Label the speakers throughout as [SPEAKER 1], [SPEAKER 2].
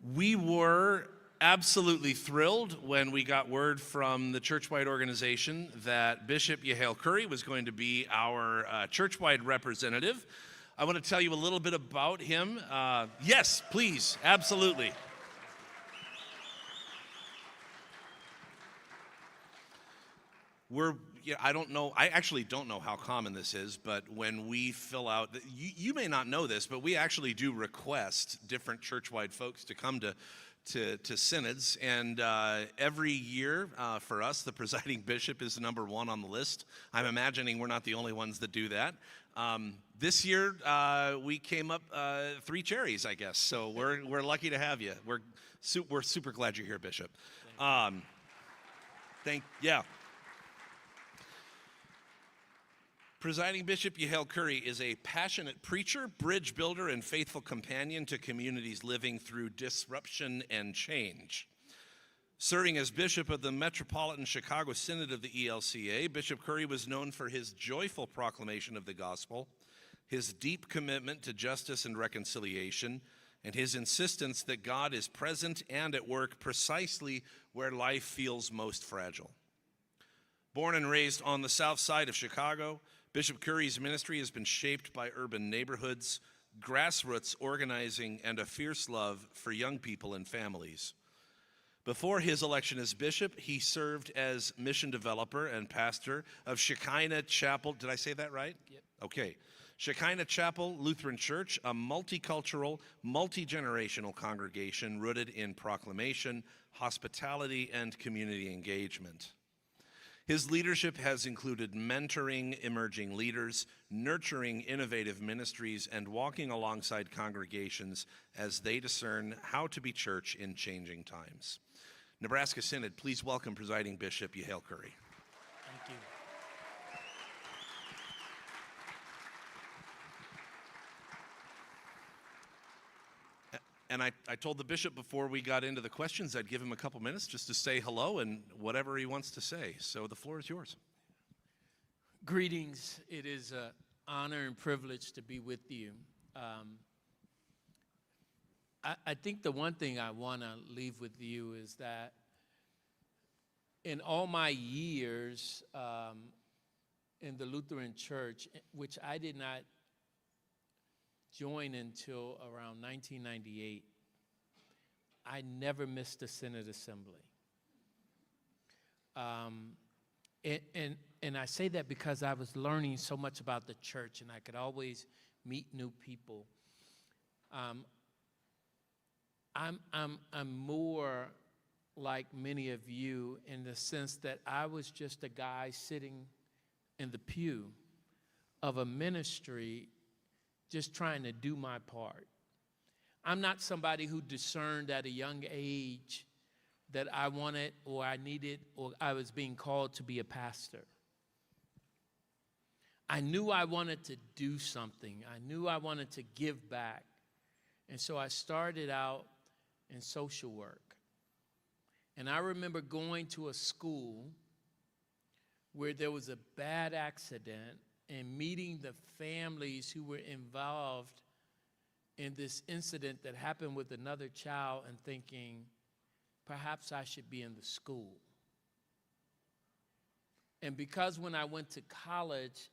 [SPEAKER 1] We were absolutely thrilled when we got word from the churchwide organization that Bishop Yehiel Curry was going to be our churchwide representative. I want to tell you a little bit about him. Yes, please, absolutely. I actually don't know how common this is, but when we fill out, you may not know this, but we actually do request different churchwide folks to come to synods, and every year for us, the presiding bishop is number one on the list. I'm imagining we're not the only ones that do that. This year, we came up 3 cherries, I guess, so we're lucky to have you. We're super glad you're here, Bishop. Yeah. Presiding Bishop Yehiel Curry is a passionate preacher, bridge builder, and faithful companion to communities living through disruption and change. Serving as bishop of the Metropolitan Chicago Synod of the ELCA, Bishop Curry was known for his joyful proclamation of the gospel, his deep commitment to justice and reconciliation, and his insistence that God is present and at work precisely where life feels most fragile. Born and raised on the south side of Chicago, Bishop Curry's ministry has been shaped by urban neighborhoods, grassroots organizing, and a fierce love for young people and families. Before his election as bishop, he served as mission developer and pastor of Shekinah Chapel. Did I say that right?
[SPEAKER 2] Yep.
[SPEAKER 1] Okay. Shekinah Chapel Lutheran Church, a multicultural, multi-generational congregation rooted in proclamation, hospitality, and community engagement. His leadership has included mentoring emerging leaders, nurturing innovative ministries, and walking alongside congregations as they discern how to be church in changing times. Nebraska Synod, please welcome Presiding Bishop Yehiel Curry.
[SPEAKER 2] Thank you.
[SPEAKER 1] And I told the bishop before we got into the questions, I'd give him a couple minutes just to say hello and whatever he wants to say. So the floor is yours.
[SPEAKER 2] Greetings. It is an honor and privilege to be with you. I think the one thing I want to leave with you is that in all my years in the Lutheran Church, which I did not join until around 1998, I never missed a Synod assembly. And I say that because I was learning so much about the church, and I could always meet new people. I'm more like many of you in the sense that I was just a guy sitting in the pew of a ministry just trying to do my part. I'm not somebody who discerned at a young age that I wanted or I needed or I was being called to be a pastor. I knew I wanted to do something. I knew I wanted to give back. And so I started out in social work. And I remember going to a school where there was a bad accident and meeting the families who were involved in this incident that happened with another child and thinking, perhaps I should be in the school. And because when I went to college,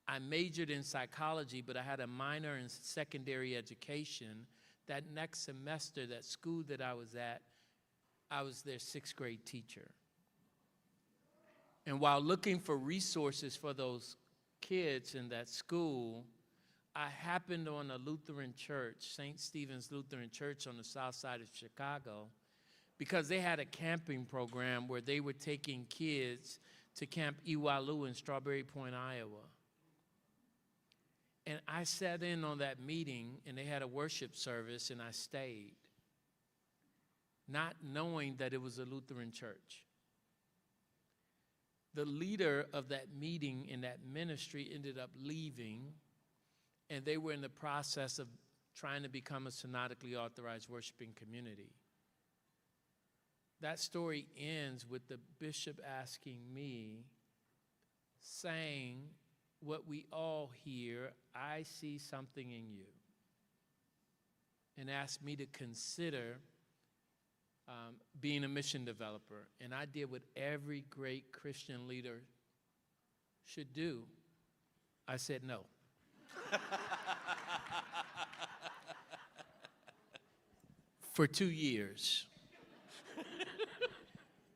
[SPEAKER 2] I majored in psychology, but I had a minor in secondary education, that next semester, that school that I was at, I was their 6th grade teacher. And while looking for resources for those kids in that school, I happened on a Lutheran church, St. Stephen's Lutheran Church on the south side of Chicago, because they had a camping program where they were taking kids to Camp Iwalu in Strawberry Point, Iowa. And I sat in on that meeting, and they had a worship service, and I stayed, not knowing that it was a Lutheran church. The leader of that meeting in that ministry ended up leaving, and they were in the process of trying to become a synodically authorized worshiping community. That story ends with the bishop asking me, saying what we all hear, I see something in you, and asked me to consider being a mission developer, and I did what every great Christian leader should do. I said no. For 2 years.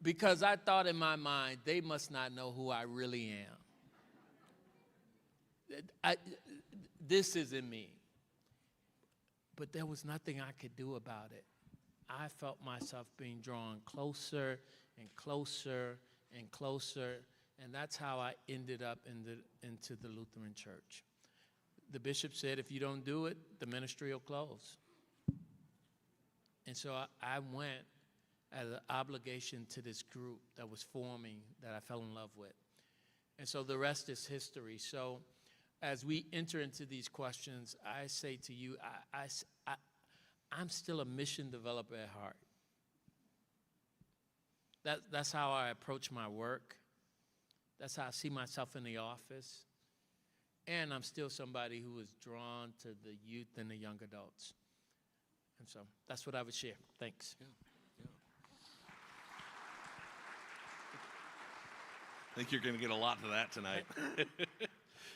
[SPEAKER 2] Because I thought in my mind, they must not know who I really am. This isn't me. But there was nothing I could do about it. I felt myself being drawn closer and closer and closer, and that's how I ended up into the Lutheran Church. The bishop said, if you don't do it, the ministry will close. And so I went as an obligation to this group that was forming, that I fell in love with. And so the rest is history. So as we enter into these questions, I say to you, I'm still a mission developer at heart. That's how I approach my work. That's how I see myself in the office. And I'm still somebody who is drawn to the youth and the young adults. And so that's what I would share. Thanks.
[SPEAKER 1] Yeah. I think you're going to get a lot to that tonight.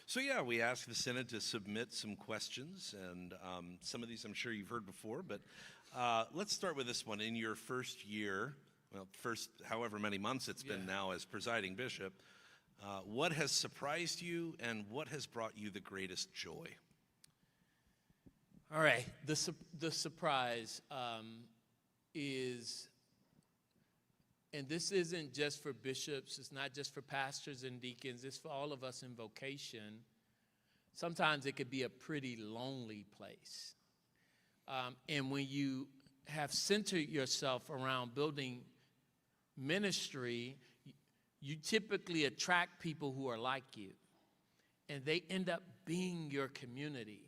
[SPEAKER 1] So yeah, we asked the Synod to submit some questions, and some of these I'm sure you've heard before, but let's start with this one. In your first year, well, first however many months it's been now as presiding bishop, what has surprised you and what has brought you the greatest joy?
[SPEAKER 2] All right, the surprise is, and this isn't just for bishops, it's not just for pastors and deacons, it's for all of us in vocation. Sometimes it could be a pretty lonely place. And when you have centered yourself around building ministry, you typically attract people who are like you, and they end up being your community.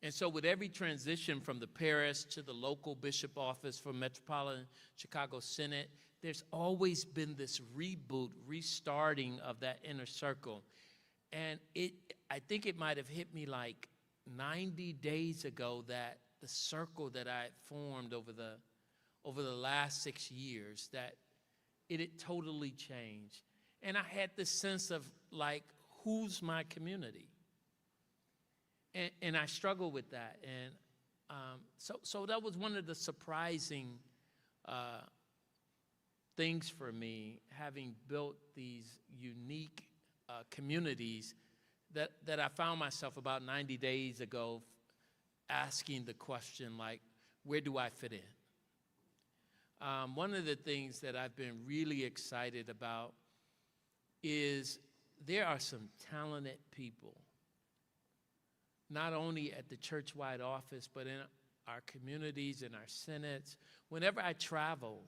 [SPEAKER 2] And so with every transition from the parish to the local bishop office for Metropolitan Chicago Synod, there's always been this reboot, restarting of that inner circle. And I think it might have hit me like 90 days ago that the circle that I had formed over the last 6 years, that it had totally changed. And I had this sense of like, who's my community? And I struggle with that. And so that was one of the surprising things for me, having built these unique communities that I found myself about 90 days ago asking the question, like, where do I fit in? One of the things that I've been really excited about is there are some talented people, not only at the church-wide office, but in our communities, in our synods. Whenever I travel,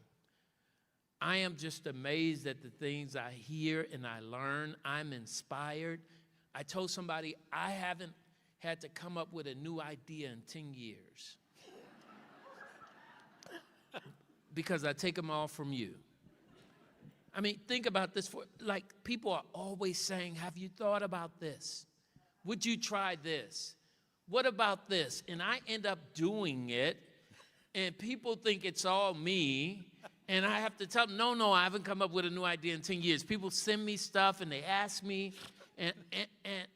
[SPEAKER 2] I am just amazed at the things I hear and I learn. I'm inspired. I told somebody I haven't had to come up with a new idea in 10 years because I take them all from you. I mean, think about this. Like, people are always saying, have you thought about this? Would you try this? What about this? And I end up doing it, and people think it's all me, and I have to tell them, no, I haven't come up with a new idea in 10 years. People send me stuff, and they ask me, and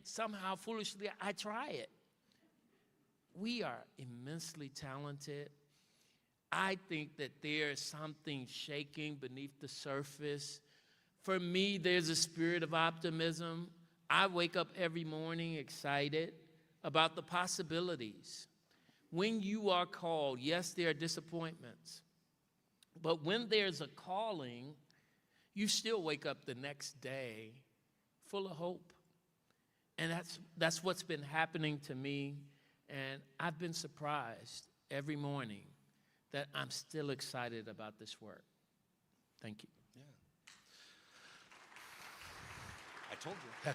[SPEAKER 2] somehow, foolishly, I try it. We are immensely talented. I think that there's something shaking beneath the surface. For me, there's a spirit of optimism. I wake up every morning excited about the possibilities. When you are called, yes, there are disappointments, but when there's a calling, you still wake up the next day full of hope. And that's what's been happening to me, and I've been surprised every morning that I'm still excited about this work. Thank you.
[SPEAKER 1] Yeah. I told you.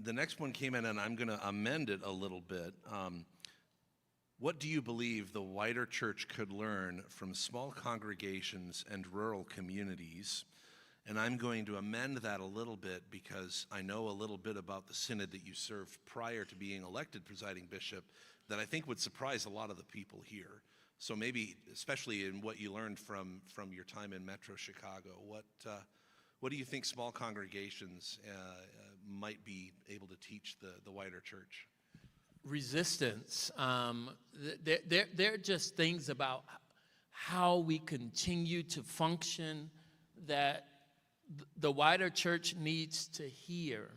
[SPEAKER 1] The next one came in, and I'm going to amend it a little bit. What do you believe the wider church could learn from small congregations and rural communities And I'm going to amend that a little bit because I know a little bit about the synod that you served prior to being elected presiding bishop that I think would surprise a lot of the people here. So maybe, especially in what you learned from your time in Metro Chicago, what do you think small congregations might be able to teach the wider church?
[SPEAKER 2] Resistance. There are just things about how we continue to function that the wider church needs to hear.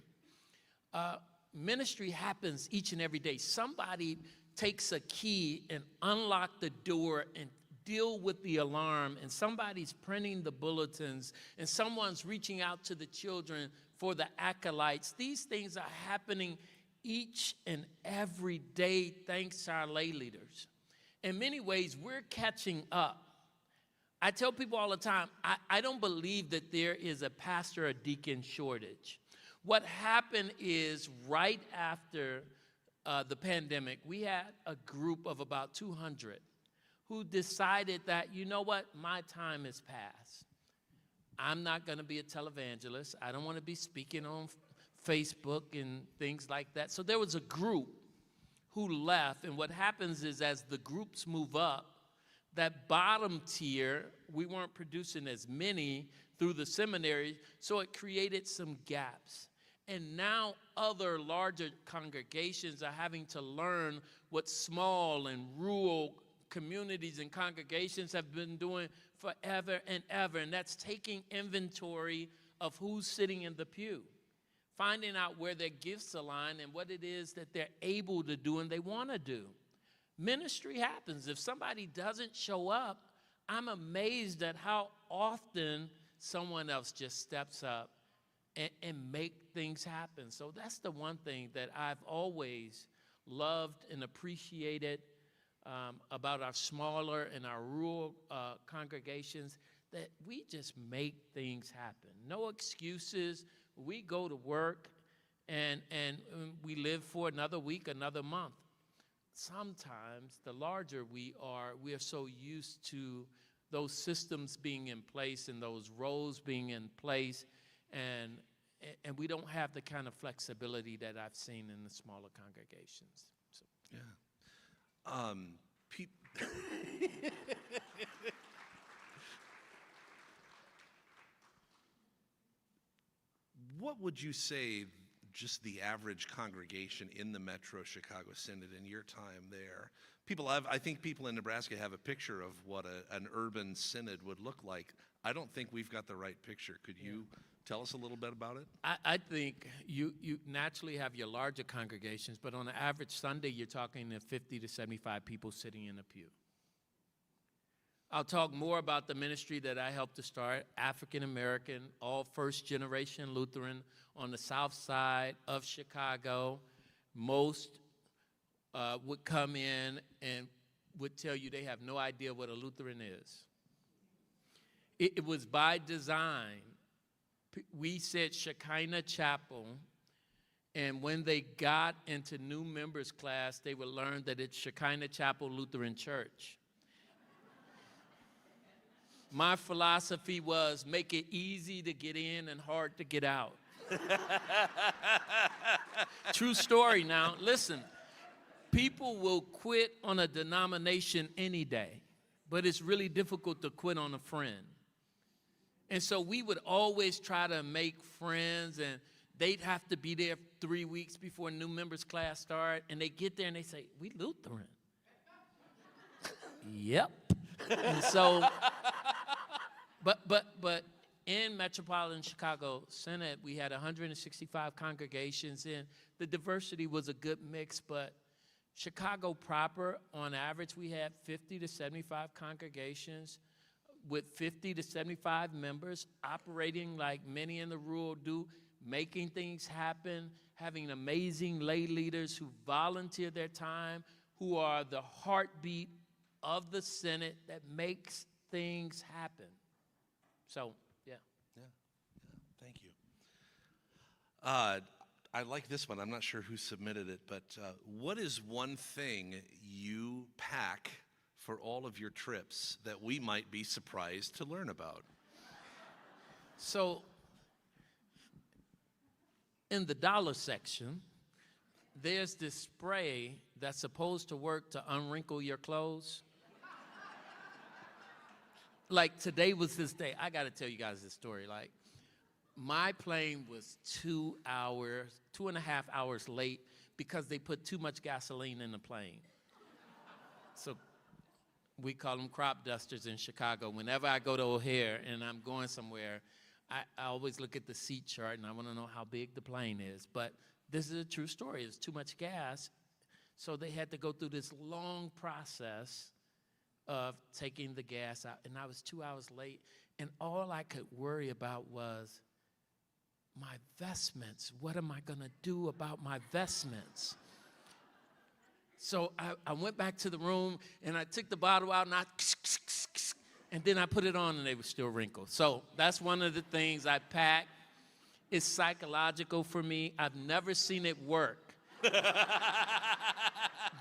[SPEAKER 2] Ministry happens each and every day. Somebody takes a key and unlock the door and deal with the alarm, and somebody's printing the bulletins, and someone's reaching out to the children for the acolytes. These things are happening each and every day thanks to our lay leaders. In many ways, we're catching up. I tell people all the time, I don't believe that there is a pastor or deacon shortage. What happened is right after the pandemic, we had a group of about 200 who decided that, you know what, my time is past. I'm not going to be a televangelist. I don't want to be speaking on Facebook and things like that. So there was a group who left, and what happens is as the groups move up, that bottom tier, we weren't producing as many through the seminary, so it created some gaps. And now other larger congregations are having to learn what small and rural communities and congregations have been doing forever and ever, and that's taking inventory of who's sitting in the pew, finding out where their gifts align and what it is that they're able to do and they want to do. Ministry happens. If somebody doesn't show up, I'm amazed at how often someone else just steps up and make things happen. So that's the one thing that I've always loved and appreciated about our smaller and our rural congregations, that we just make things happen. No excuses. We go to work and we live for another week, another month. Sometimes the larger we are so used to those systems being in place and those roles being in place, and we don't have the kind of flexibility that I've seen in the smaller congregations. So.
[SPEAKER 1] Yeah. What would you say just the average congregation in the Metro Chicago Synod in your time there? I think people in Nebraska have a picture of what an urban synod would look like. I don't think we've got the right picture. Could you tell us a little bit about it?
[SPEAKER 2] I think you naturally have your larger congregations, but on an average Sunday, you're talking to 50 to 75 people sitting in a pew. I'll talk more about the ministry that I helped to start, African American, all first-generation Lutheran on the south side of Chicago. Most would come in and would tell you they have no idea what a Lutheran is. It was by design. We said Shekinah Chapel, and when they got into new members class, they would learn that it's Shekinah Chapel Lutheran Church. My philosophy was make it easy to get in and hard to get out. True story now. Listen, people will quit on a denomination any day, but it's really difficult to quit on a friend. And so we would always try to make friends, and they'd have to be there 3 weeks before new members class start, and they get there and they say, "We Lutheran." Yep. And so, but in Metropolitan Chicago Synod, we had 165 congregations, and the diversity was a good mix, but Chicago proper, on average, we had 50 to 75 congregations with 50 to 75 members operating like many in the rural do, making things happen, having amazing lay leaders who volunteer their time, who are the heartbeat of the Synod that makes things happen. So, yeah.
[SPEAKER 1] Thank you. I like this one. I'm not sure who submitted it, but what is one thing you pack for all of your trips that we might be surprised to learn about?
[SPEAKER 2] So in the dollar section, there's this spray that's supposed to work to unwrinkle your clothes. Like today was this day. I got to tell you guys this story. Like my plane was 2.5 hours late because they put too much gasoline in the plane. So we call them crop dusters in Chicago. Whenever I go to O'Hare and I'm going somewhere, I always look at the seat chart and I want to know how big the plane is. But this is a true story. It's too much gas. So they had to go through this long process of taking the gas out. And I was 2 hours late. And all I could worry about was my vestments. What am I going to do about my vestments? So I went back to the room and I took the bottle out and then I put it on and they were still wrinkled. So that's one of the things I pack. It's psychological for me. I've never seen it work.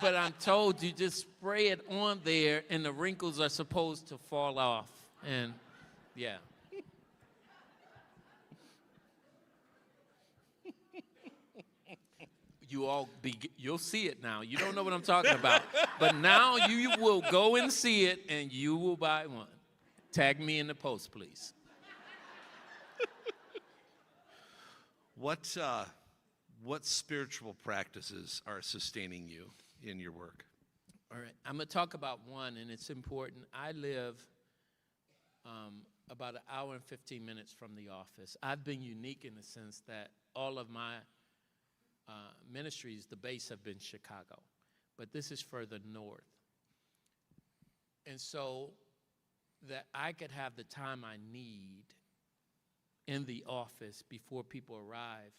[SPEAKER 2] But I'm told you just spray it on there and the wrinkles are supposed to fall off. And yeah. You'll see it now. You don't know what I'm talking about. But now you will go and see it and you will buy one. Tag me in the post, please.
[SPEAKER 1] What spiritual practices are sustaining you in your work?
[SPEAKER 2] All right, I'm going to talk about one, and it's important. I live about an hour and 15 minutes from the office. I've been unique in the sense that all of my ministries, the base have been Chicago, but this is further north. And so that I could have the time I need in the office before people arrive,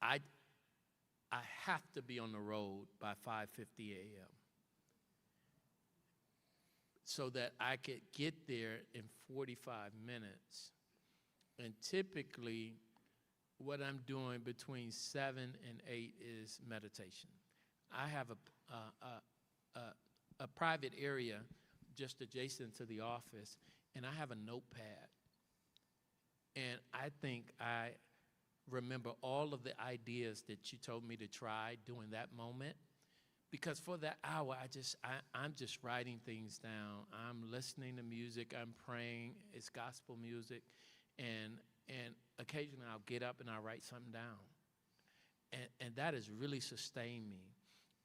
[SPEAKER 2] I have to be on the road by 5:50 a.m. so that I could get there in 45 minutes. And typically, what I'm doing between 7 and 8 is meditation. I have a private area just adjacent to the office, and I have a notepad. And I think I remember all of the ideas that you told me to try during that moment. Because for that hour, I'm just writing things down. I'm listening to music. I'm praying. It's gospel music. And occasionally I'll get up and I'll write something down. And that has really sustained me.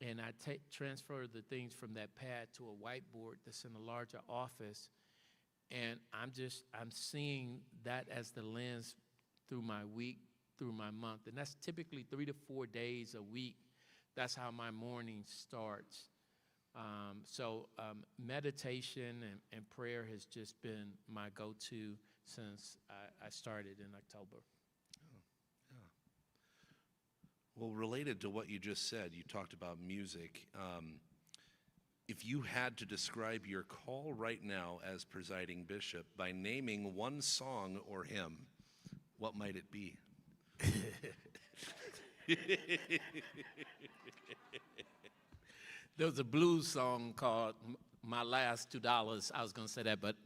[SPEAKER 2] And I transfer the things from that pad to a whiteboard that's in a larger office. And I'm seeing that as the lens through my week, through my month. And that's typically 3 to 4 days a week. That's how my morning starts. So meditation and prayer has just been my go-to since I started in October.
[SPEAKER 1] Oh, yeah. Well, related to what you just said, you talked about music. If you had to describe your call right now as presiding bishop by naming one song or hymn, what might it be?
[SPEAKER 2] There was a blues song called My Last $2. I was going to say that, but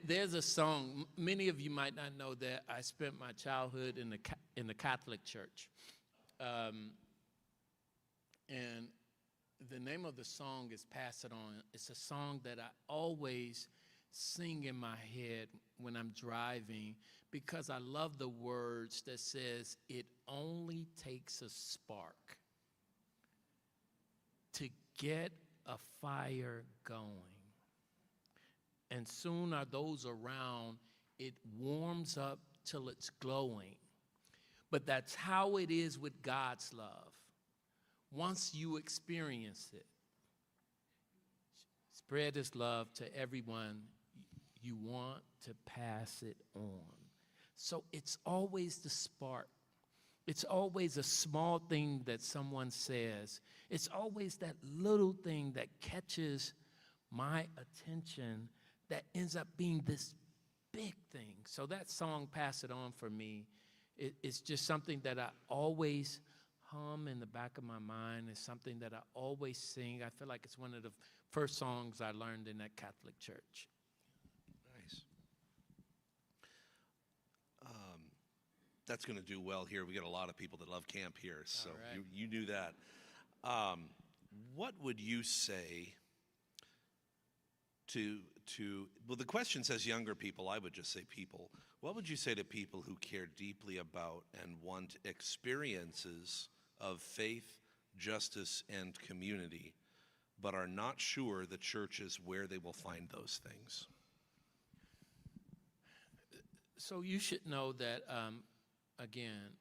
[SPEAKER 2] there's a song. Many of you might not know that I spent my childhood in the Catholic Church. And the name of the song is Pass It On. It's a song that I always sing in my head when I'm driving because I love the words that says, it only takes a spark to get a fire going. And soon are those around, it warms up till it's glowing. But that's how it is with God's love. Once you experience it, spread His love to everyone you want to pass it on. So it's always the spark. It's always a small thing that someone says. It's always that little thing that catches my attention that ends up being this big thing. So that song, Pass It On, for me, it's just something that I always hum in the back of my mind. It's something that I always sing. I feel like it's one of the first songs I learned in that Catholic church.
[SPEAKER 1] Nice. That's going to do well here. We got a lot of people that love camp here, so
[SPEAKER 2] right.
[SPEAKER 1] you knew that. What would you say to well, the question says younger people. I would just say people. What would you say to people who care deeply about and want experiences of faith, justice, and community, but are not sure the church is where they will find those things?
[SPEAKER 2] So you should know that, again,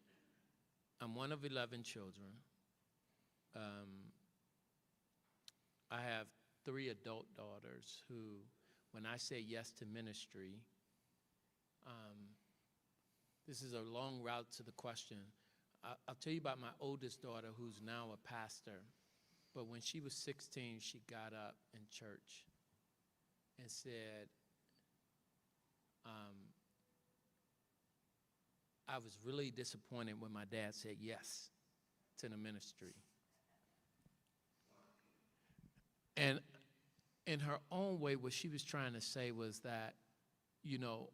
[SPEAKER 2] I'm one of 11 children. I have 3 adult daughters who, when I say yes to ministry, this is a long route to the question. I'll tell you about my oldest daughter, who's now a pastor. But when she was 16, she got up in church and said, I was really disappointed when my dad said yes to the ministry. And in her own way, what she was trying to say was that, you know,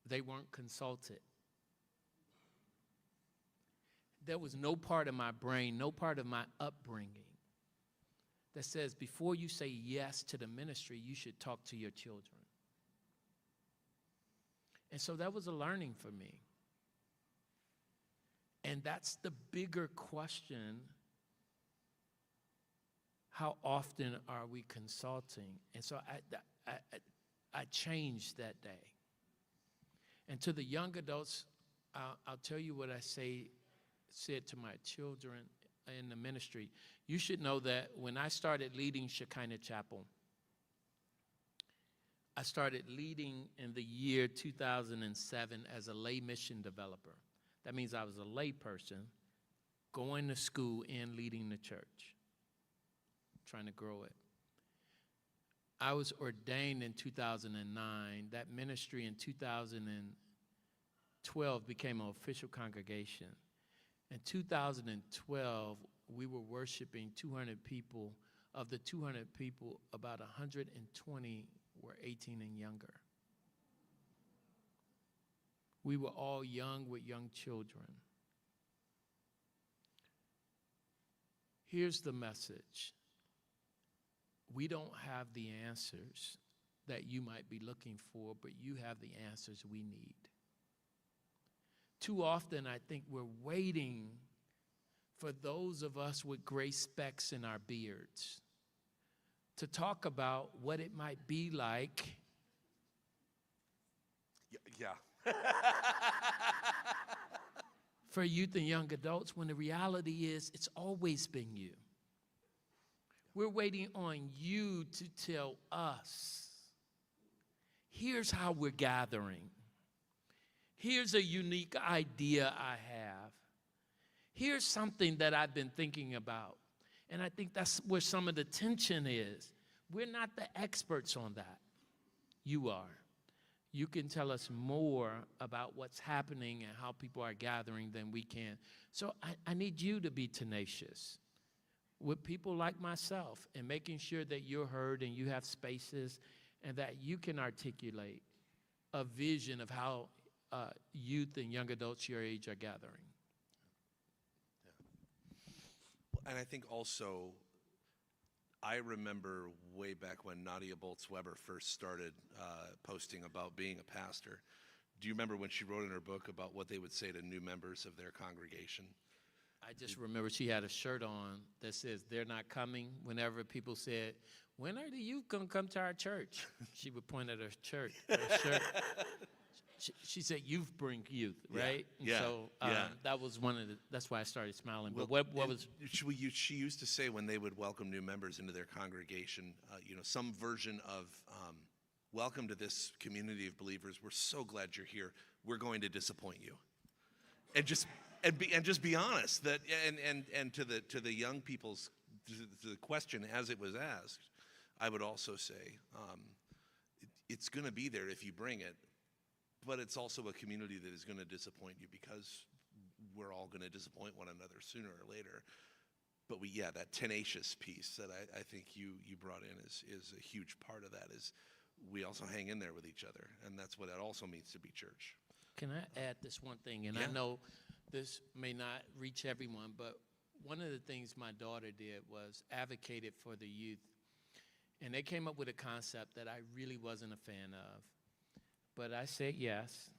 [SPEAKER 2] they weren't consulted. There was no part of my brain, no part of my upbringing that says before you say yes to the ministry, you should talk to your children. And so that was a learning for me. And that's the bigger question. How often are we consulting? And so I changed that day. And to the young adults, I'll tell you what I said to my children in the ministry. You should know that when I started leading Shekinah Chapel, I started leading in the year 2007 as a lay mission developer. That means I was a lay person going to school and leading the church, trying to grow it. I was ordained in 2009. That ministry in 2012 became an official congregation. In 2012, we were worshiping 200 people. Of the 200 people, about 120 were 18 and younger. We were all young with young children. Here's the message. We don't have the answers that you might be looking for, but you have the answers we need. Too often, I think we're waiting for those of us with gray specks in our beards to talk about what it might be like.
[SPEAKER 1] Yeah.
[SPEAKER 2] For youth and young adults, when the reality is it's always been you. We're waiting on you to tell us, here's how we're gathering. Here's a unique idea I have. Here's something that I've been thinking about. And I think that's where some of the tension is. We're not the experts on that. You are. You can tell us more about what's happening and how people are gathering than we can. So I need you to be tenacious with people like myself and making sure that you're heard and you have spaces and that you can articulate a vision of how youth and young adults your age are gathering.
[SPEAKER 1] Yeah. And I think also, I remember way back when Nadia Boltz-Weber first started posting about being a pastor. Do you remember when she wrote in her book about what they would say to new members of their congregation?
[SPEAKER 2] I just remember she had a shirt on that says, "They're not coming." Whenever people said, "When are the youth going to come to our church?" She would point at her shirt. She said, "Youth bring youth," right?
[SPEAKER 1] Yeah.
[SPEAKER 2] So that was one of the, that's why I started smiling.
[SPEAKER 1] Well,
[SPEAKER 2] but what was?
[SPEAKER 1] She used to say when they would welcome new members into their congregation, some version of welcome to this community of believers. We're so glad you're here. We're going to disappoint you. And just be honest that and to the young people's to the question as it was asked, I would also say it's going to be there if you bring it, but it's also a community that is going to disappoint you because we're all going to disappoint one another sooner or later. But that tenacious piece that I think you brought in is a huge part of that, is we also hang in there with each other. And that's what it also means to be church.
[SPEAKER 2] Can I add this one thing? And
[SPEAKER 1] Yeah.
[SPEAKER 2] I know this may not reach everyone, but one of the things my daughter did was advocated for the youth. And they came up with a concept that I really wasn't a fan of. But I said yes.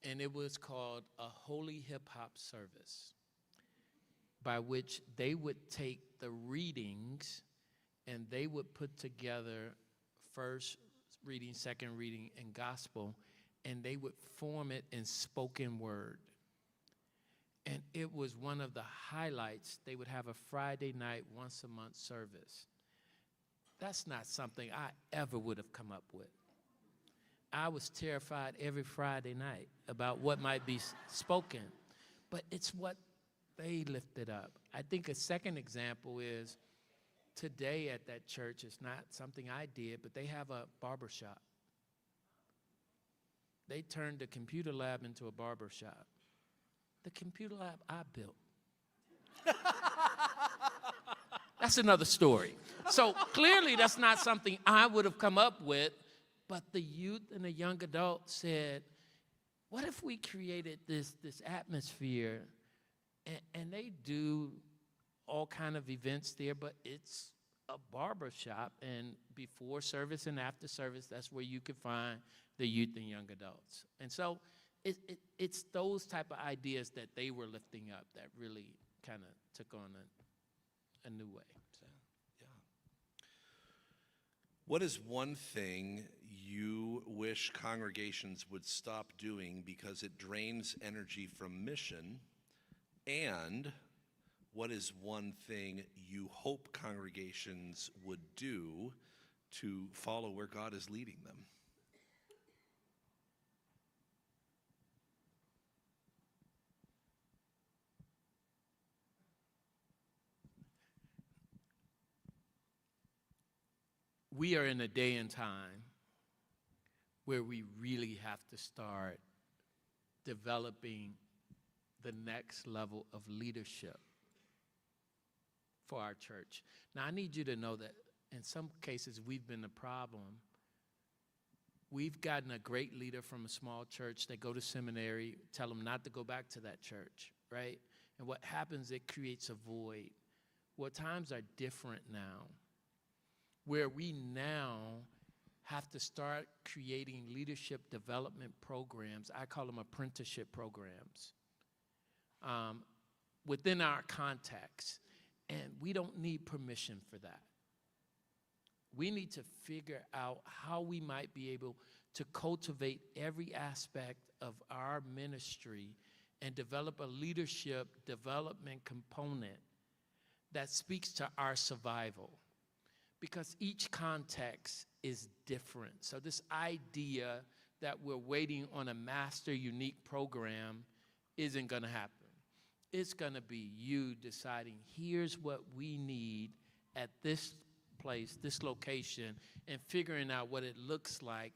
[SPEAKER 2] And it was called a holy hip-hop service, by which they would take the readings and they would put together first reading, second reading, and gospel, and they would form it in spoken word. And it was one of the highlights. They would have a Friday night, once a month service. That's not something I ever would have come up with. I was terrified every Friday night about what might be spoken, but it's what they lifted up. I think a second example is today at that church, it's not something I did, but they have a barber shop. They turned the computer lab into a barber shop. The computer lab I built. That's another story. So clearly that's not something I would have come up with, but the youth and the young adults said, what if we created this atmosphere, and they do all kind of events there, but it's a barber shop, and before service and after service, that's where you can find the youth and young adults. And so it's those type of ideas that they were lifting up that really kind of took on a new way. So.
[SPEAKER 1] Yeah. What is one thing you wish congregations would stop doing because it drains energy from mission? And what is one thing you hope congregations would do to follow where God is leading them?
[SPEAKER 2] We are in a day and time where we really have to start developing the next level of leadership for our church. Now, I need you to know that in some cases we've been the problem. We've gotten a great leader from a small church. They go to seminary, tell them not to go back to that church, right? And what happens, it creates a void. Well, times are different now, where we now have to start creating leadership development programs. I call them apprenticeship programs within our context. And we don't need permission for that. We need to figure out how we might be able to cultivate every aspect of our ministry and develop a leadership development component that speaks to our survival. Because each context is different. So this idea that we're waiting on a master unique program isn't going to happen. It's going to be you deciding, here's what we need at this place, this location, and figuring out what it looks like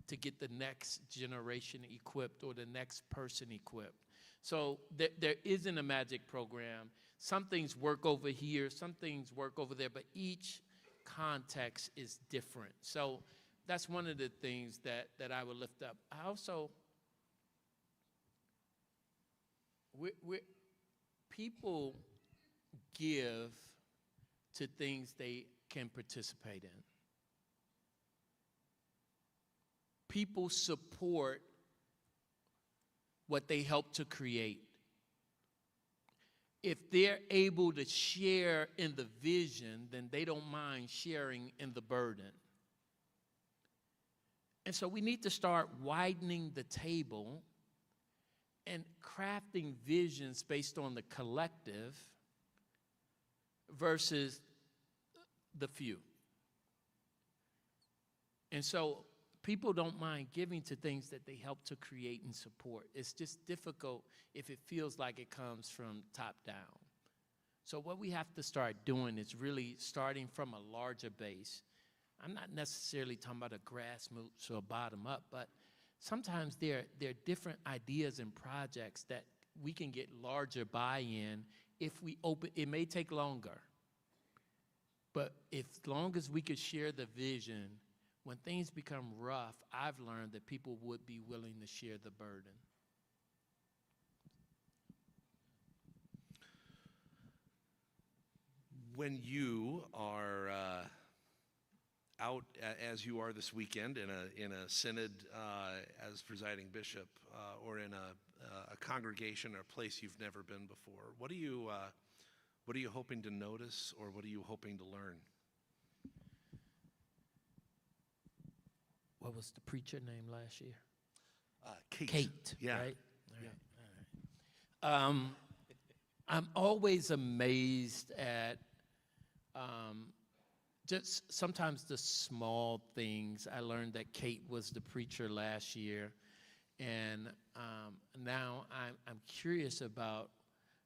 [SPEAKER 2] to get the next generation equipped or the next person equipped. So there isn't a magic program. Some things work over here, some things work over there, but each context is different. So that's one of the things that I would lift up. I also, people give to things they can participate in. People support what they help to create. If they're able to share in the vision, then they don't mind sharing in the burden. And so we need to start widening the table and crafting visions based on the collective versus the few. And so people don't mind giving to things that they help to create and support. It's just difficult if it feels like it comes from top down. So what we have to start doing is really starting from a larger base. I'm not necessarily talking about a grassroots or a bottom up, but sometimes there are different ideas and projects that we can get larger buy-in if we open. It may take longer, but as long as we could share the vision, when things become rough, I've learned that people would be willing to share the burden.
[SPEAKER 1] When you are out as you are this weekend in a synod as presiding bishop or in a congregation or a place you've never been before, what are you hoping to notice, or what are you hoping to learn?
[SPEAKER 2] What was the preacher name last year?
[SPEAKER 1] Kate. Yeah.
[SPEAKER 2] Right? All right. I'm always amazed at just sometimes the small things. I learned that Kate was the preacher last year, and now I'm curious about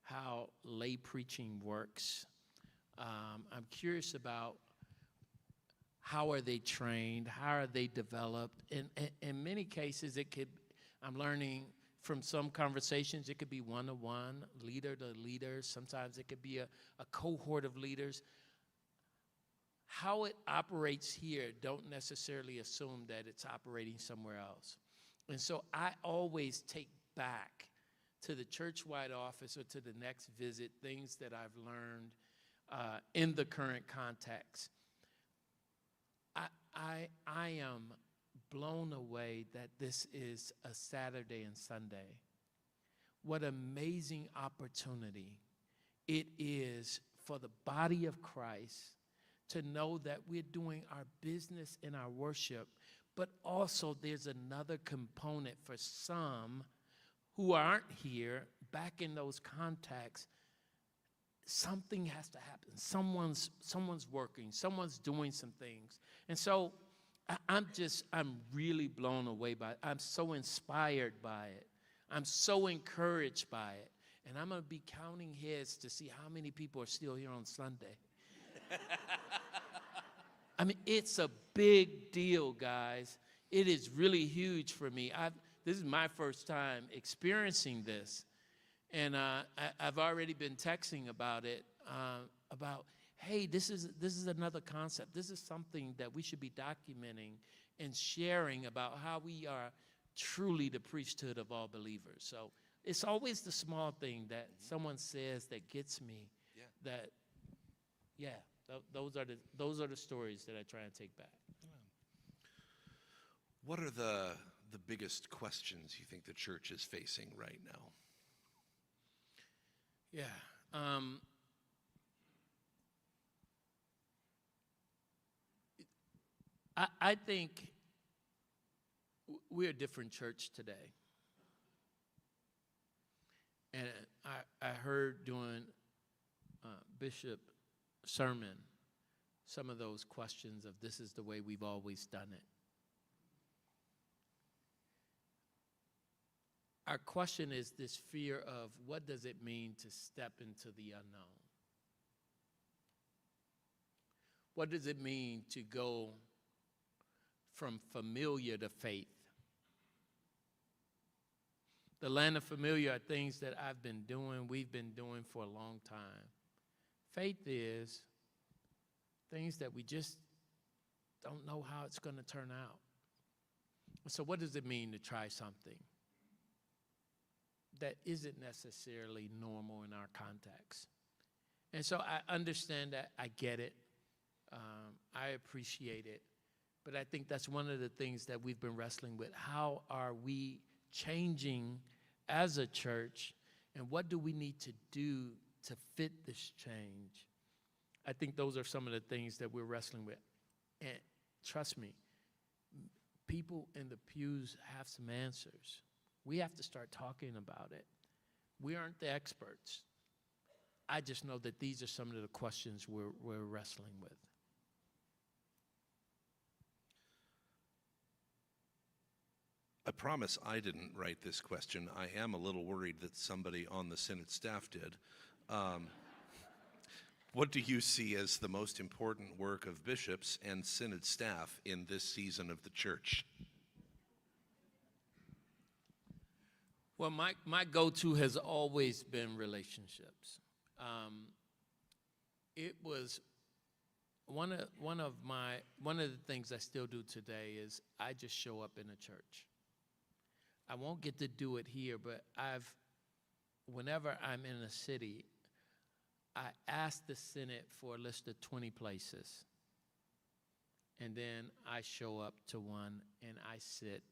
[SPEAKER 2] how lay preaching works. I'm curious about how are they trained, how are they developed. In many cases, I'm learning from some conversations, it could be one-to-one, leader to leader. Sometimes it could be a cohort of leaders. How it operates here, don't necessarily assume that it's operating somewhere else. And so I always take back to the church-wide office or to the next visit things that I've learned in the current context. I am blown away that this is a Saturday and Sunday. What amazing opportunity it is for the body of Christ to know that we're doing our business in our worship, but also there's another component for some who aren't here, back in those contexts. Something has to happen. Someone's working, someone's doing some things. And so I'm really blown away by it. I'm so inspired by it. I'm so encouraged by it. And I'm going to be counting heads to see how many people are still here on Sunday. I mean, it's a big deal, guys. It is really huge for me. This is my first time experiencing this. And I've already been texting about it, hey, this is another concept. This is something that we should be documenting and sharing about how we are truly the priesthood of all believers. So it's always the small thing that someone says that gets me. Those are the stories that I try and take back.
[SPEAKER 1] What are the biggest questions you think the church is facing right now?
[SPEAKER 2] I think we're a different church today. And I heard during Bishop's sermon some of those questions of this is the way we've always done it. Our question is this fear of what does it mean to step into the unknown? What does it mean to go from familiar to faith? The land of familiar are things that we've been doing for a long time. Faith is things that we just don't know how it's going to turn out. So what does it mean to try something that isn't necessarily normal in our context? And so I understand that. I get it. I appreciate it. But I think that's one of the things that we've been wrestling with. How are we changing as a church, and what do we need to do to fit this change? I think those are some of the things that we're wrestling with. And trust me, people in the pews have some answers. We have to start talking about it. We aren't the experts. I just know that these are some of the questions we're wrestling with.
[SPEAKER 1] I promise I didn't write this question. I am a little worried that somebody on the Synod staff did. What do you see as the most important work of bishops and Synod staff in this season of the church?
[SPEAKER 2] Well, my go-to has always been relationships. It was one of the things I still do today is I just show up in a church. I won't get to do it here, but whenever I'm in a city, I ask the Synod for a list of 20 places. And then I show up to one and I sit.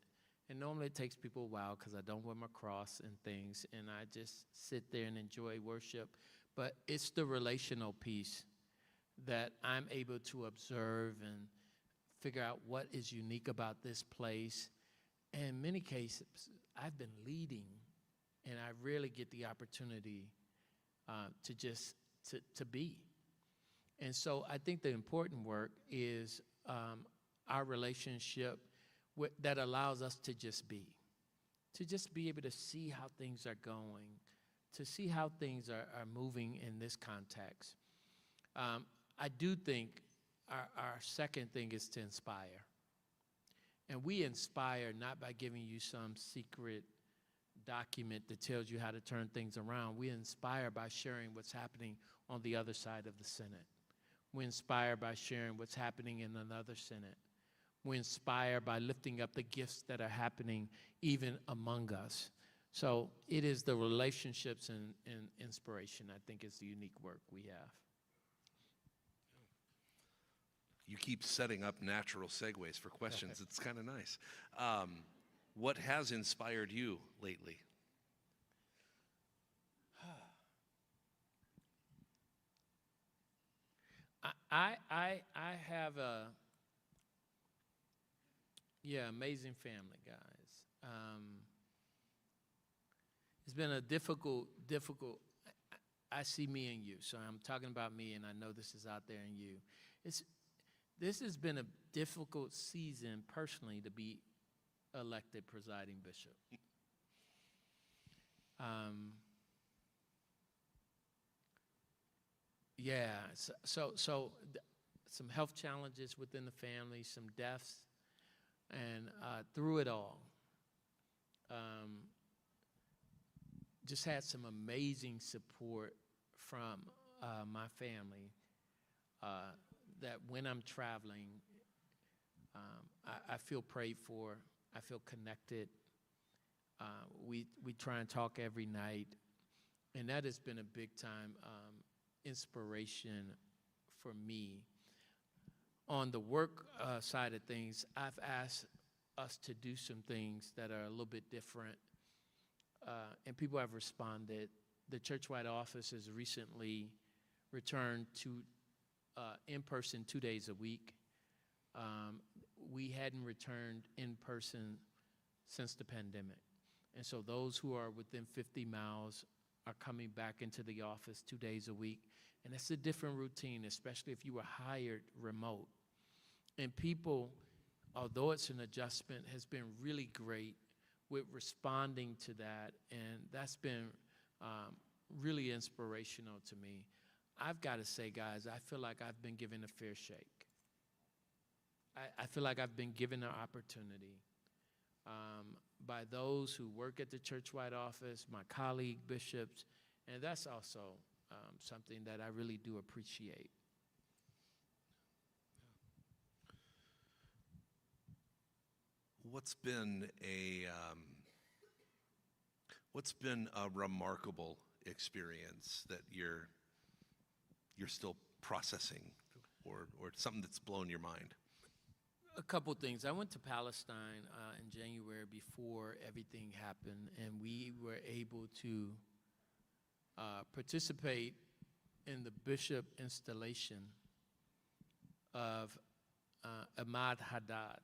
[SPEAKER 2] And normally it takes people a while because I don't wear my cross and things. And I just sit there and enjoy worship. But it's the relational piece that I'm able to observe and figure out what is unique about this place. And in many cases, I've been leading, and I rarely get the opportunity to be. And so I think the important work is our relationship that allows us to just be able to see how things are going, to see how things are moving in this context. I do think our second thing is to inspire. And we inspire not by giving you some secret document that tells you how to turn things around. We inspire by sharing what's happening on the other side of the Synod. We inspire by sharing what's happening in another Synod. We inspire by lifting up the gifts that are happening even among us. So it is the relationships and inspiration, I think, is the unique work we have.
[SPEAKER 1] You keep setting up natural segues for questions. It's kind of nice. What has inspired you lately?
[SPEAKER 2] I have amazing family, guys. It's been a difficult, I see me and you, so I'm talking about me, and I know this is out there in you. This has been a difficult season personally to be elected presiding bishop. So some health challenges within the family, some deaths, and through it all, just had some amazing support from my family. That when I'm traveling, I feel prayed for. I feel connected. We try and talk every night, and that has been a big time inspiration for me. On the work side of things, I've asked us to do some things that are a little bit different, and people have responded. The church-wide office has recently returned to in person 2 days a week. We hadn't returned in person since the pandemic. And so those who are within 50 miles are coming back into the office 2 days a week. And it's a different routine, especially if you were hired remote. And people, although it's an adjustment, has been really great with responding to that. And that's been really inspirational to me. I've got to say, guys, I feel like I've been given a fair shake. I feel like I've been given an opportunity by those who work at the church-wide office, my colleague bishops, and that's also something that I really do appreciate.
[SPEAKER 1] What's been a remarkable experience that you're still processing, or something that's blown your mind?
[SPEAKER 2] A couple things. I went to Palestine in January before everything happened, and we were able to participate in the bishop installation of Ahmad Haddad.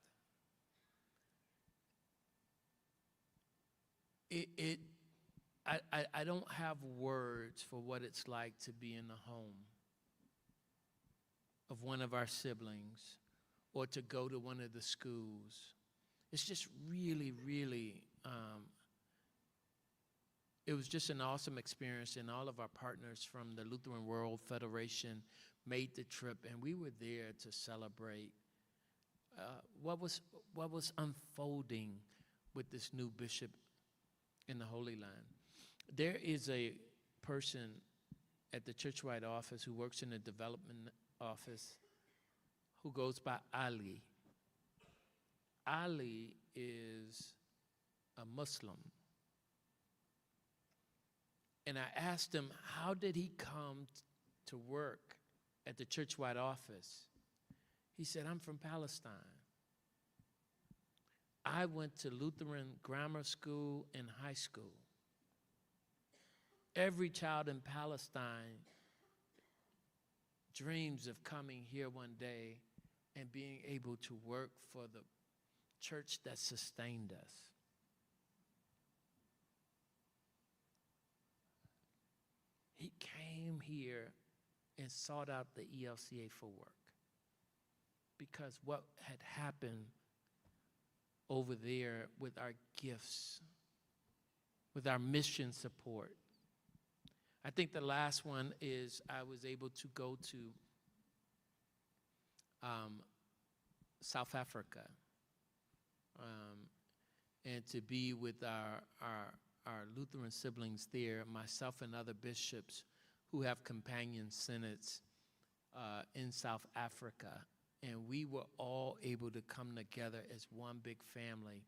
[SPEAKER 2] I don't have words for what it's like to be in the home of one of our siblings or to go to one of the schools. It's just really, really, it was just an awesome experience, and all of our partners from the Lutheran World Federation made the trip, and we were there to celebrate what was unfolding with this new bishop in the Holy Land. There is a person at the churchwide office who works in the development office who goes by Ali. Ali is a Muslim. And I asked him, how did he come to work at the churchwide office? He said, I'm from Palestine. I went to Lutheran grammar school and high school. Every child in Palestine dreams of coming here one day and being able to work for the church that sustained us. He came here and sought out the ELCA for work because what had happened over there with our gifts, with our mission support. I think the last one is I was able to go to South Africa and to be with our Lutheran siblings there, myself and other bishops who have companion synods in South Africa. And we were all able to come together as one big family.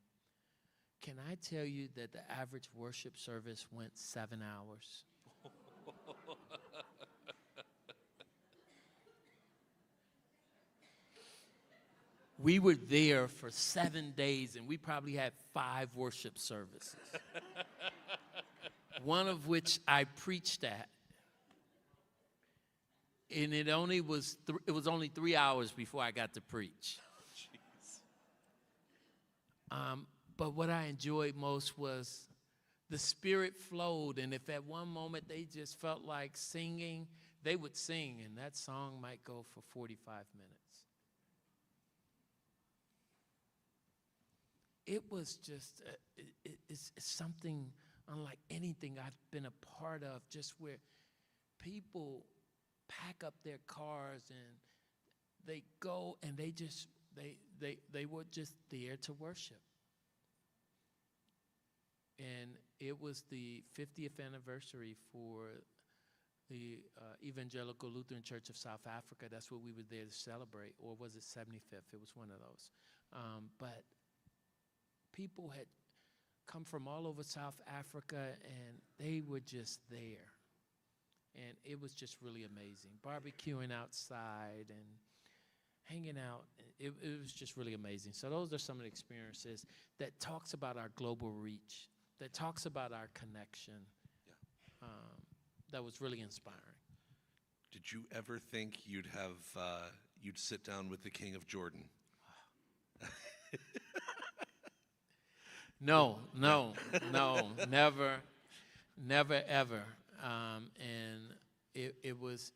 [SPEAKER 2] Can I tell you that the average worship service went 7 hours? We were there for 7 days, and we probably had 5 worship services, one of which I preached at. And it was only 3 hours before I got to preach. But what I enjoyed most was the Spirit flowed, and if at one moment they just felt like singing, they would sing, and that song might go for 45 minutes. It was just, it's something unlike anything I've been a part of, just where people pack up their cars and they go and they were just there to worship. And it was the 50th anniversary for the Evangelical Lutheran Church of South Africa. That's what we were there to celebrate. Or was it 75th? It was one of those. But people had come from all over South Africa, and they were just there. And it was just really amazing. Barbecuing outside and hanging out. It was just really amazing. So those are some of the experiences that talks about our global reach, that talks about our connection. Yeah. That was really inspiring.
[SPEAKER 1] Did you ever think you'd sit down with the King of Jordan?
[SPEAKER 2] No, never, ever. And it was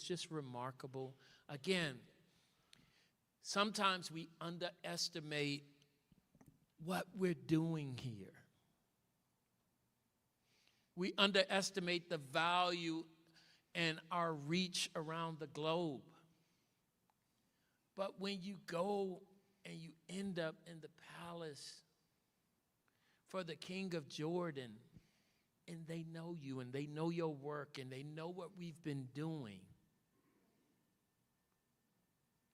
[SPEAKER 2] just remarkable. Again, sometimes we underestimate what we're doing here. We underestimate the value and our reach around the globe. But when you go and you end up in the palace for the King of Jordan, and they know you, and they know your work, and they know what we've been doing,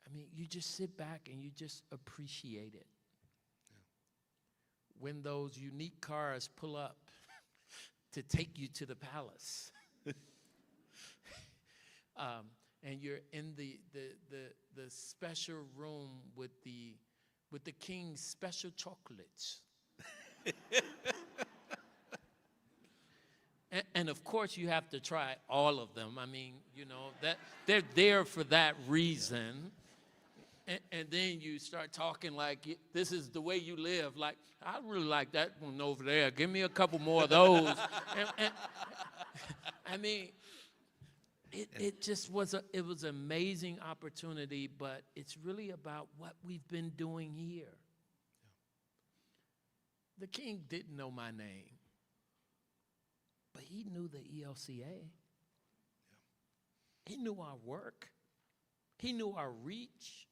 [SPEAKER 2] I mean, you just sit back and you just appreciate it. Yeah. When those unique cars pull up to take you to the palace, and you're in the special room with the king's special chocolates. And of course, you have to try all of them. I mean, you know, that they're there for that reason. And then you start talking like, this is the way you live. Like, I really like that one over there. Give me a couple more of those. and I mean, it just was it was an amazing opportunity, but it's really about what we've been doing here. The king didn't know my name, but he knew the ELCA. Yeah. He knew our work. He knew our reach.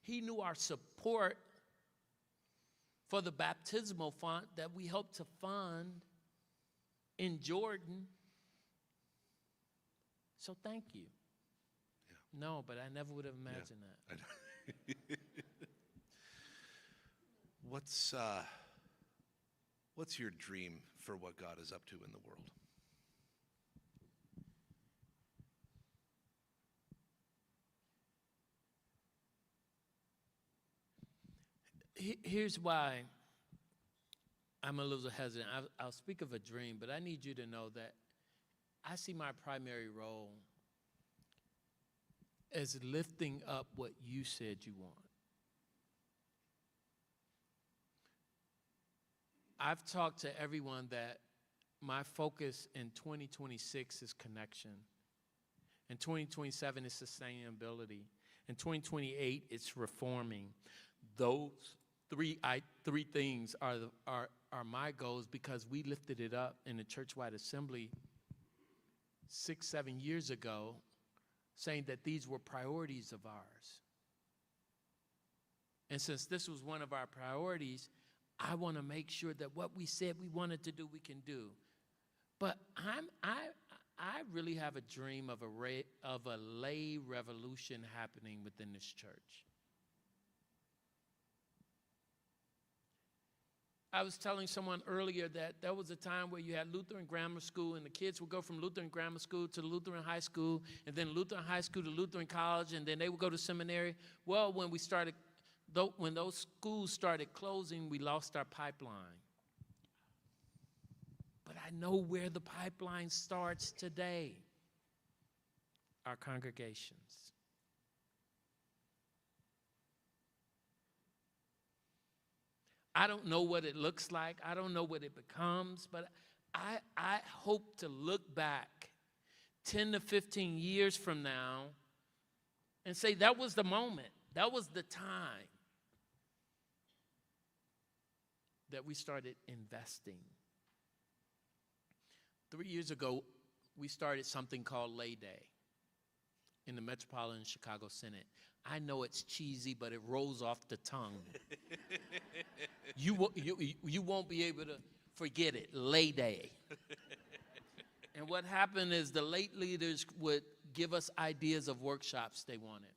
[SPEAKER 2] He knew our support for the baptismal font that we hope to fund in Jordan. So thank you.
[SPEAKER 1] Yeah.
[SPEAKER 2] No, but I never would have imagined that.
[SPEAKER 1] What's your dream for what God is up to in the world?
[SPEAKER 2] Here's why I'm a little hesitant. I'll speak of a dream, but I need you to know that I see my primary role as lifting up what you said you want. I've talked to everyone that my focus in 2026 is connection. In 2027 is sustainability. In 2028 it's reforming. Those three things are my goals because we lifted it up in the church-wide assembly 6-7 years ago, saying that these were priorities of ours. And since this was one of our priorities, I want to make sure that what we said we wanted to do, we can do. But I really have a dream of a lay revolution happening within this church. I was telling someone earlier that there was a time where you had Lutheran grammar school, and the kids would go from Lutheran grammar school to Lutheran high school, and then Lutheran high school to Lutheran college, and then they would go to seminary. Well, when those schools started closing, we lost our pipeline. But I know where the pipeline starts today: our congregations. I don't know what it looks like. I don't know what it becomes, but I hope to look back 10 to 15 years from now and say that was the moment, that was the time that we started investing. 3 years ago, we started something called Lay Day in the Metropolitan Chicago Synod. I know it's cheesy, but it rolls off the tongue. You won't be able to forget it. Lay Day. And what happened is the late leaders would give us ideas of workshops they wanted,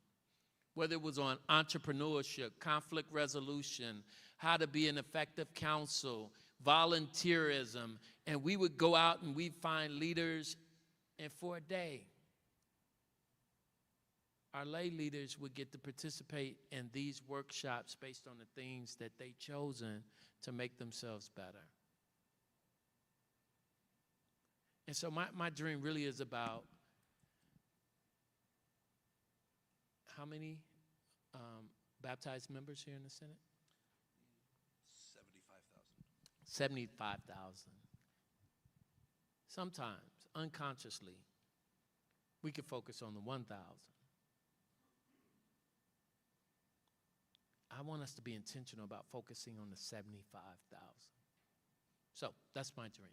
[SPEAKER 2] whether it was on entrepreneurship, conflict resolution, how to be an effective counsel, volunteerism, and we would go out and we'd find leaders, and for a day, our lay leaders would get to participate in these workshops based on the things that they'd chosen to make themselves better. And so my dream really is about how many baptized members here in the Senate?
[SPEAKER 1] 75,000.
[SPEAKER 2] 75,000. Sometimes, unconsciously, we could focus on the 1,000. I want us to be intentional about focusing on the 75,000. So that's my dream.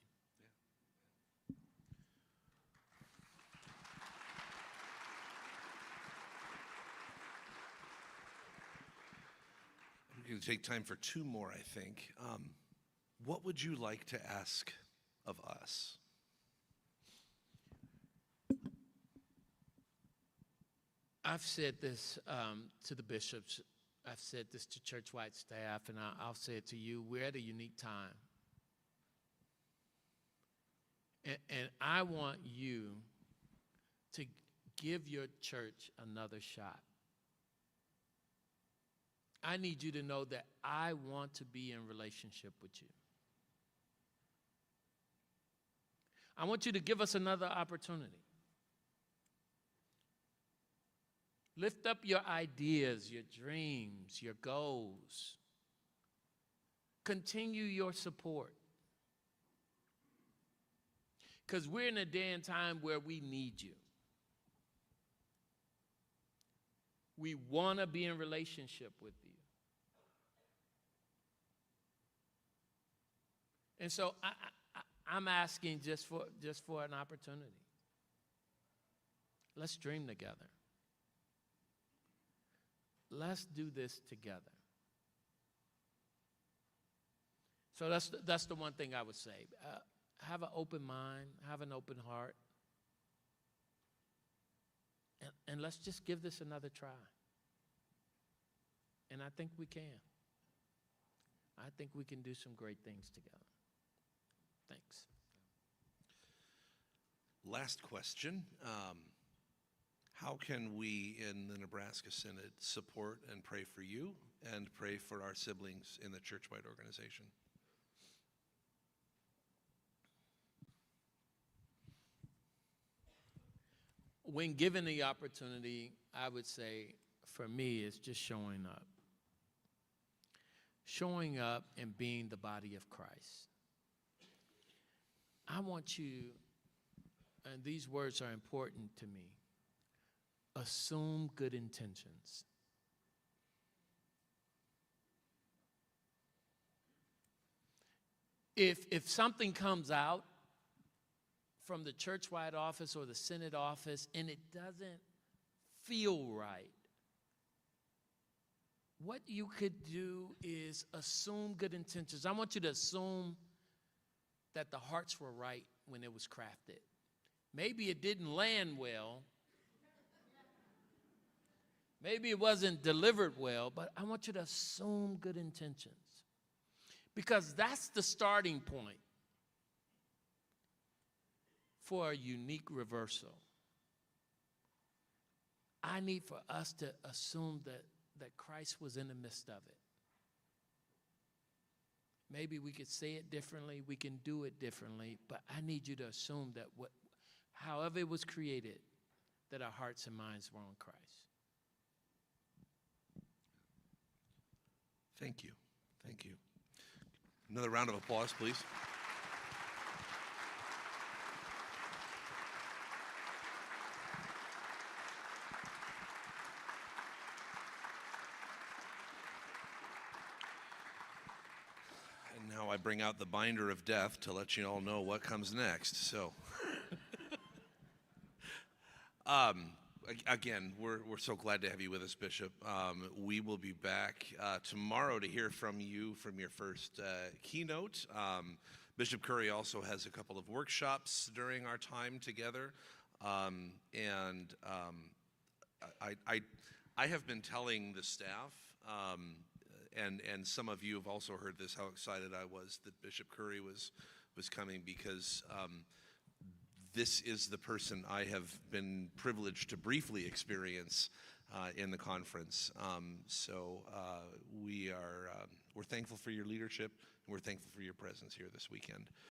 [SPEAKER 1] We're going to take time for two more, I think. What would you like to ask of us?
[SPEAKER 2] I've said this to the bishops. I've said this to church-wide staff, and I'll say it to you. We're at a unique time. And I want you to give your church another shot. I need you to know that I want to be in relationship with you. I want you to give us another opportunity. Lift up your ideas, your dreams, your goals. Continue your support. Because we're in a day and time where we need you. We want to be in relationship with you. And so I'm asking just for an opportunity. Let's dream together. Let's do this together. So that's the one thing I would say. Have an open mind, have an open heart, and let's just give this another try. And I think we can. I think we can do some great things together. Thanks.
[SPEAKER 1] Last question. How can we in the Nebraska Synod support and pray for you and pray for our siblings in the church-wide organization?
[SPEAKER 2] When given the opportunity, I would say for me it's just showing up. Showing up and being the body of Christ. I want you, and these words are important to me, assume good intentions. If something comes out from the church-wide office or the Synod office and it doesn't feel right, what you could do is assume good intentions. I want you to assume that the hearts were right when it was crafted. Maybe it didn't land well. Maybe it wasn't delivered well, but I want you to assume good intentions. Because that's the starting point for a unique reversal. I need for us to assume that Christ was in the midst of it. Maybe we could say it differently, we can do it differently, but I need you to assume that however it was created, that our hearts and minds were on Christ.
[SPEAKER 1] Thank you. Thank you. Another round of applause, please. And now I bring out the binder of death to let you all know what comes next. So, again, we're so glad to have you with us, Bishop. We will be back tomorrow to hear from you from your first keynote. Bishop Curry also has a couple of workshops during our time together. I have been telling the staff, and some of you have also heard this, how excited I was that Bishop Curry was coming, because this is the person I have been privileged to briefly experience in the conference. We're thankful for your leadership, and we're thankful for your presence here this weekend.